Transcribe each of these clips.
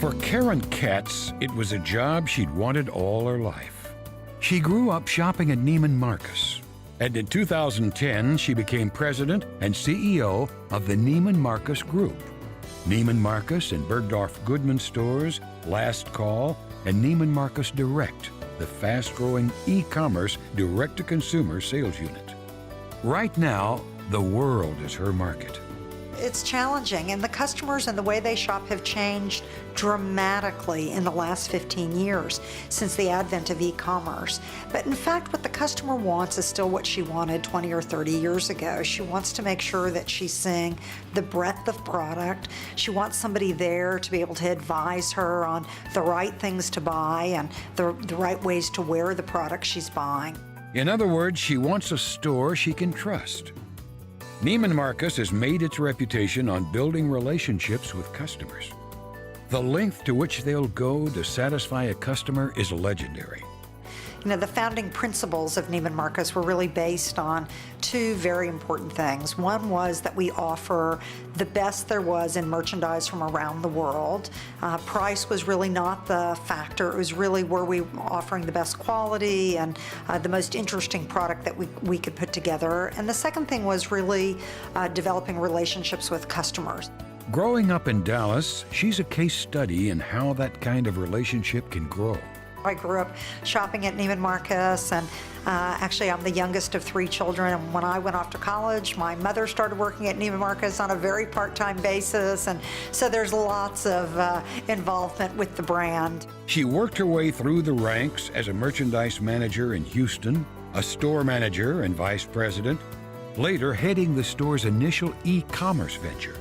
For Karen Katz, it was a job she'd wanted all her life. She grew up shopping at Neiman Marcus, and in 2010, she became president and CEO of the Neiman Marcus Group. Neiman Marcus and Bergdorf Goodman stores, Last Call, and Neiman Marcus Direct, the fast-growing e-commerce direct-to-consumer sales unit. Right now, the world is her market. It's challenging, and the customers and the way they shop have changed dramatically in the last 15 years since the advent of e-commerce. But in fact, what the customer wants is still what she wanted 20 or 30 years ago. She wants to make sure that she's seeing the breadth of product. She wants somebody there to be able to advise her on the right things to buy and the right ways to wear the product she's buying. In other words, she wants a store she can trust. Neiman Marcus has made its reputation on building relationships with customers. The length to which they'll go to satisfy a customer is legendary. You know, the founding principles of Neiman Marcus were really based on two very important things. One was that we offer the best there was in merchandise from around the world. Price was really not the factor. It was really, were we offering the best quality and the most interesting product that we could put together. And the second thing was really developing relationships with customers. Growing up in Dallas, she's a case study in how that kind of relationship can grow. I grew up shopping at Neiman Marcus, and actually I'm the youngest of 3 children, and when I went off to college, my mother started working at Neiman Marcus on a very part-time basis, and so there's lots of involvement with the brand. She worked her way through the ranks as a merchandise manager in Houston, a store manager and vice president, later heading the store's initial e-commerce venture.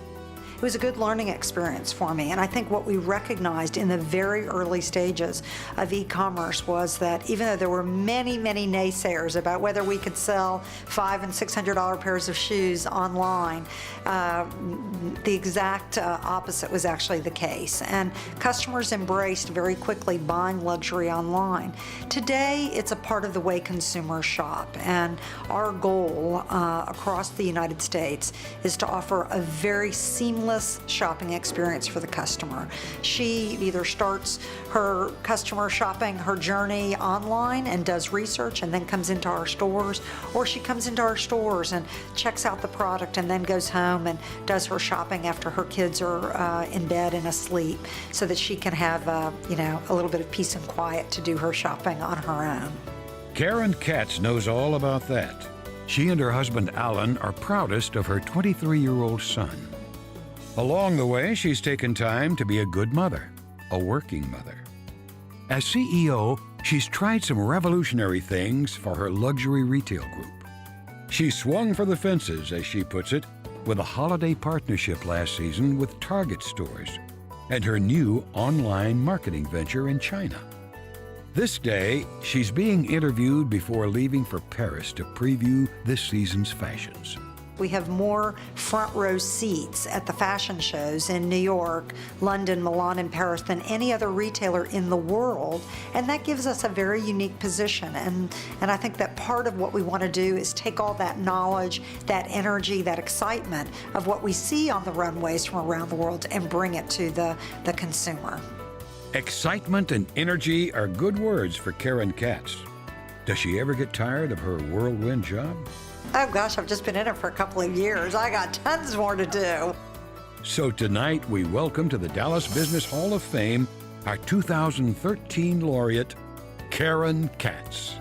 It was a good learning experience for me, and I think what we recognized in the very early stages of e-commerce was that even though there were many, many naysayers about whether we could sell $500 and $600 pairs of shoes online, the exact opposite was actually the case, and customers embraced very quickly buying luxury online. Today, it's a part of the way consumers shop, and our goal across the United States is to offer a very seamless shopping experience for the customer. She either starts her customer shopping, her journey online and does research and then comes into our stores, or she comes into our stores and checks out the product and then goes home and does her shopping after her kids are in bed and asleep, so that she can have a little bit of peace and quiet to do her shopping on her own. Karen Katz knows all about that. She and her husband Alan are proudest of her 23-year-old son. Along the way, she's taken time to be a good mother, a working mother. As CEO, she's tried some revolutionary things for her luxury retail group. She swung for the fences, as she puts it, with a holiday partnership last season with Target stores and her new online marketing venture in China. This day, she's being interviewed before leaving for Paris to preview this season's fashions. We have more front row seats at the fashion shows in New York, London, Milan, and Paris than any other retailer in the world, and that gives us a very unique position. And I think that part of what we want to do is take all that knowledge, that energy, that excitement of what we see on the runways from around the world and bring it to the consumer. Excitement and energy are good words for Karen Katz. Does she ever get tired of her whirlwind job? Oh gosh, I've just been in it for a couple of years. I got tons more to do. So tonight we welcome to the Dallas Business Hall of Fame our 2013 laureate, Karen Katz.